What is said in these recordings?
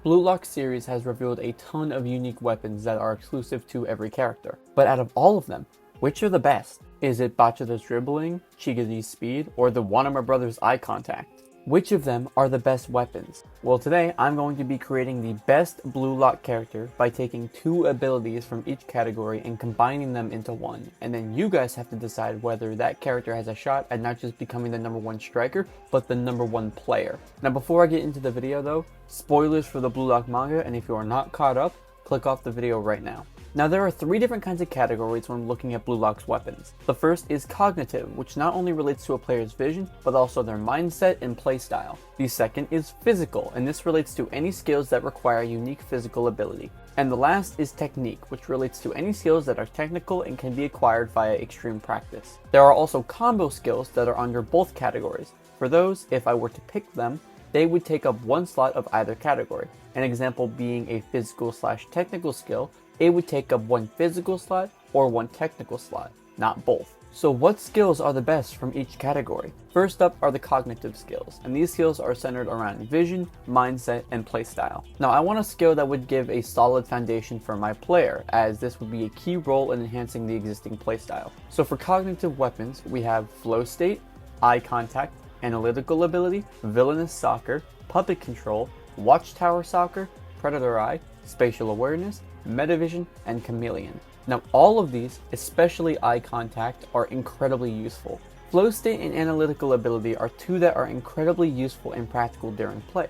BLUELOCK series has revealed a ton of unique weapons that are exclusive to every character. But out of all of them, which are the best? Is it Bachata's dribbling, Chigiri's speed, or the Wanama brothers' eye contact? Which of them are the best weapons? Well, today I'm going to be creating the best BLUELOCK character by taking 2 abilities from each category and combining them into one. And then you guys have to decide whether that character has a shot at not just becoming the #1 striker, but the #1 player. Now before I get into the video though, spoilers for the BLUELOCK manga, and if you are not caught up, click off the video right now. Now there are 3 different kinds of categories when looking at BLUELOCK's weapons. The first is cognitive, which not only relates to a player's vision, but also their mindset and playstyle. The second is physical, and this relates to any skills that require unique physical ability. And the last is technique, which relates to any skills that are technical and can be acquired via extreme practice. There are also combo skills that are under both categories. For those, if I were to pick them, they would take up 1 slot of either category. An example being a physical/technical skill, it would take up 1 physical slot or 1 technical slot, not both. So what skills are the best from each category? First up are the cognitive skills, and these skills are centered around vision, mindset, and playstyle. Now I want a skill that would give a solid foundation for my player, as this would be a key role in enhancing the existing playstyle. So for cognitive weapons, we have flow state, eye contact, analytical ability, villainous soccer, puppet control, watchtower soccer, predator eye, spatial awareness, metavision, and chameleon. Now all of these, especially eye contact, are incredibly useful. Flow state and analytical ability are 2 that are incredibly useful and practical during play.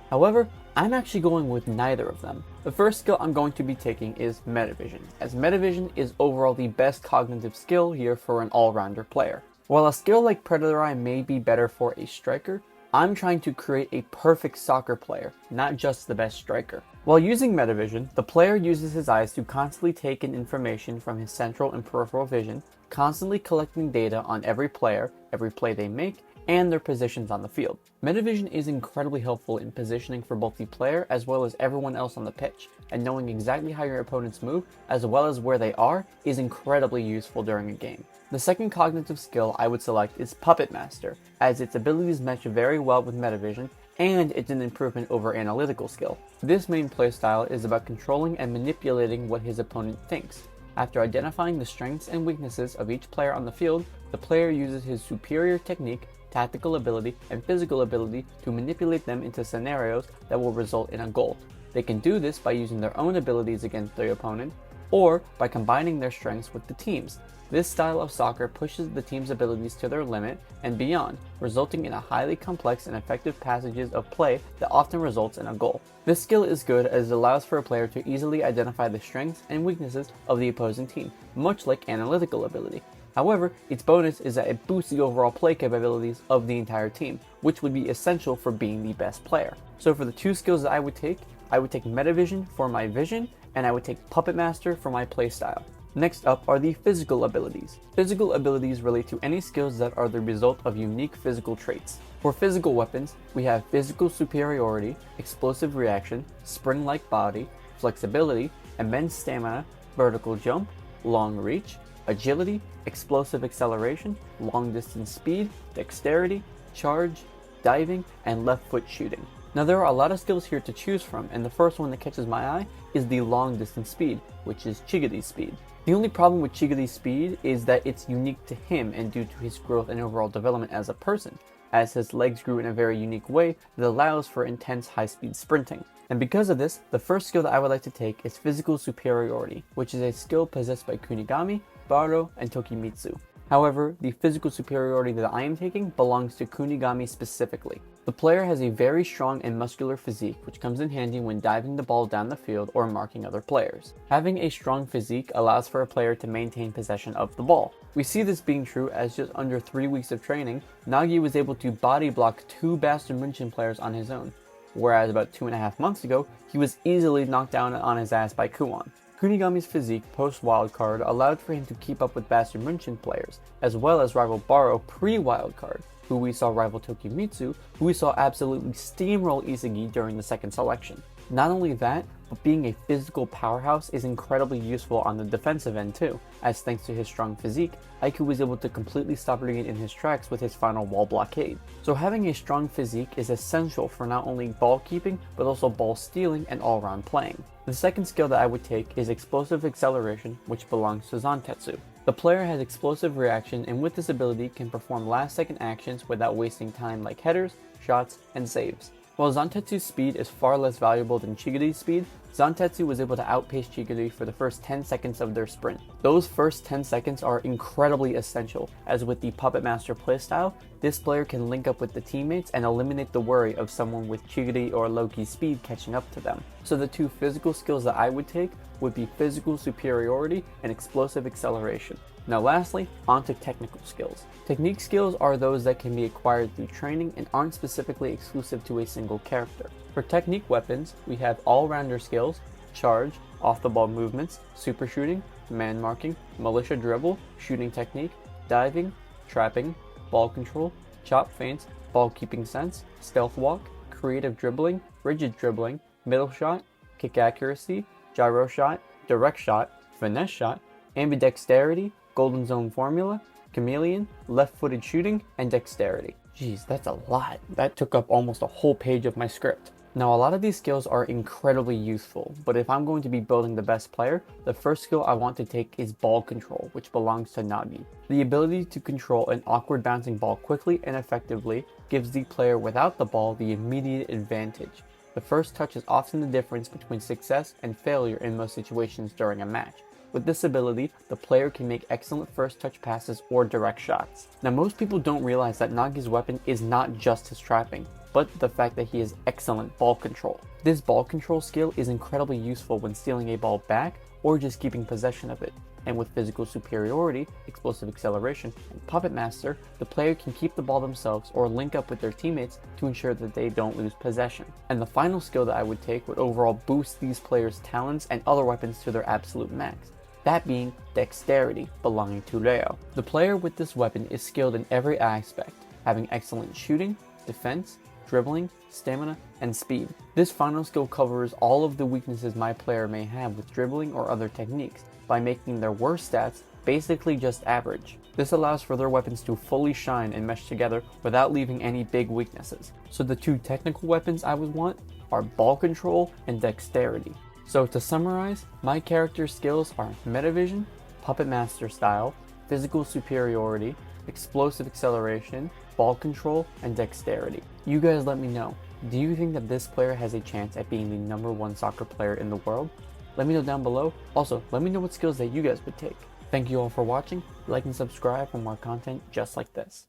However, I'm actually going with neither of them. The first skill I'm going to be taking is metavision, as metavision is overall the best cognitive skill here for an all-rounder player. While a skill like predator eye may be better for a striker, I'm trying to create a perfect soccer player, not just the best striker. While using metavision, the player uses his eyes to constantly take in information from his central and peripheral vision, constantly collecting data on every player, every play they make, and their positions on the field. Metavision is incredibly helpful in positioning for both the player as well as everyone else on the pitch, and knowing exactly how your opponents move as well as where they are is incredibly useful during a game. The second cognitive skill I would select is Puppet Master, as its abilities match very well with metavision, and it's an improvement over analytical skill. This main playstyle is about controlling and manipulating what his opponent thinks. After identifying the strengths and weaknesses of each player on the field, the player uses his superior technique, tactical ability, and physical ability to manipulate them into scenarios that will result in a goal. They can do this by using their own abilities against their opponent, or by combining their strengths with the team's. This style of soccer pushes the team's abilities to their limit and beyond, resulting in a highly complex and effective passages of play that often results in a goal. This skill is good as it allows for a player to easily identify the strengths and weaknesses of the opposing team, much like analytical ability. However, its bonus is that it boosts the overall play capabilities of the entire team, which would be essential for being the best player. So for the 2 skills that I would take metavision for my vision, and I would take Puppet Master for my playstyle. Next up are the physical abilities. Physical abilities relate to any skills that are the result of unique physical traits. For physical weapons, we have physical superiority, explosive reaction, spring-like body, flexibility, immense stamina, vertical jump, long reach, agility, explosive acceleration, long distance speed, dexterity, charge, diving, and left foot shooting. Now there are a lot of skills here to choose from, and the first one that catches my eye is the long distance speed, which is Chigiri's speed. The only problem with Chigiri's speed is that it's unique to him and due to his growth and overall development as a person, as his legs grew in a very unique way that allows for intense high-speed sprinting. And because of this, the first skill that I would like to take is physical superiority, which is a skill possessed by Kunigami, Baro, and Tokimitsu. However, the physical superiority that I am taking belongs to Kunigami specifically. The player has a very strong and muscular physique, which comes in handy when diving the ball down the field or marking other players. Having a strong physique allows for a player to maintain possession of the ball. We see this being true as just under 3 weeks of training, Nagi was able to body block 2 Bayern Munich players on his own, whereas about 2.5 months ago, he was easily knocked down on his ass by Kuon. Kunigami's physique post-wildcard allowed for him to keep up with Bayern Munich players, as well as rival Baro pre-wildcard. who we saw rival Tokimitsu, who we saw absolutely steamroll Isagi during the second selection. Not only that, but being a physical powerhouse is incredibly useful on the defensive end too, as thanks to his strong physique, Aiku was able to completely stop Rin in his tracks with his final wall blockade. So having a strong physique is essential for not only ball keeping, but also ball stealing and all-round playing. The second skill that I would take is explosive acceleration, which belongs to Zantetsu. The player has explosive reaction and with this ability can perform last second actions without wasting time like headers, shots, and saves. While Zantetsu's speed is far less valuable than Chiguri's speed, Zantetsu was able to outpace Chiguri for the first 10 seconds of their sprint. Those first 10 seconds are incredibly essential, as with the Puppet Master playstyle, this player can link up with the teammates and eliminate the worry of someone with Chiguri or Loki's speed catching up to them. So the two physical skills that I would take would be physical superiority and explosive acceleration. Now lastly, onto technical skills. Technique skills are those that can be acquired through training and aren't specifically exclusive to a single character. For technique weapons, we have all-rounder skills, charge, off-the-ball movements, super shooting, man marking, militia dribble, shooting technique, diving, trapping, ball control, chop feints, ball keeping sense, stealth walk, creative dribbling, rigid dribbling, middle shot, kick accuracy, gyro shot, direct shot, finesse shot, ambidexterity, golden zone formula, chameleon, left-footed shooting, and dexterity. Jeez, that's a lot. That took up almost a whole page of my script. Now a lot of these skills are incredibly useful, but if I'm going to be building the best player, the first skill I want to take is ball control, which belongs to Nagi. The ability to control an awkward bouncing ball quickly and effectively gives the player without the ball the immediate advantage. The first touch is often the difference between success and failure in most situations during a match. With this ability, the player can make excellent first touch passes or direct shots. Now most people don't realize that Nagi's weapon is not just his trapping, but the fact that he has excellent ball control. This ball control skill is incredibly useful when stealing a ball back or just keeping possession of it. And with physical superiority, explosive acceleration, and Puppet Master, the player can keep the ball themselves or link up with their teammates to ensure that they don't lose possession. And the final skill that I would take would overall boost these players' talents and other weapons to their absolute max. That being dexterity, belonging to Reo. The player with this weapon is skilled in every aspect, having excellent shooting, defense, dribbling, stamina, and speed. This final skill covers all of the weaknesses my player may have with dribbling or other techniques, by making their worst stats basically just average. This allows for their weapons to fully shine and mesh together without leaving any big weaknesses. So the two technical weapons I would want are ball control and dexterity. So to summarize, my character's skills are Metavision, Puppet Master style, physical superiority, explosive acceleration, ball control, and dexterity. You guys let me know, do you think that this player has a chance at being the #1 soccer player in the world? Let me know down below. Also, let me know what skills that you guys would take. Thank you all for watching. Like and subscribe for more content just like this.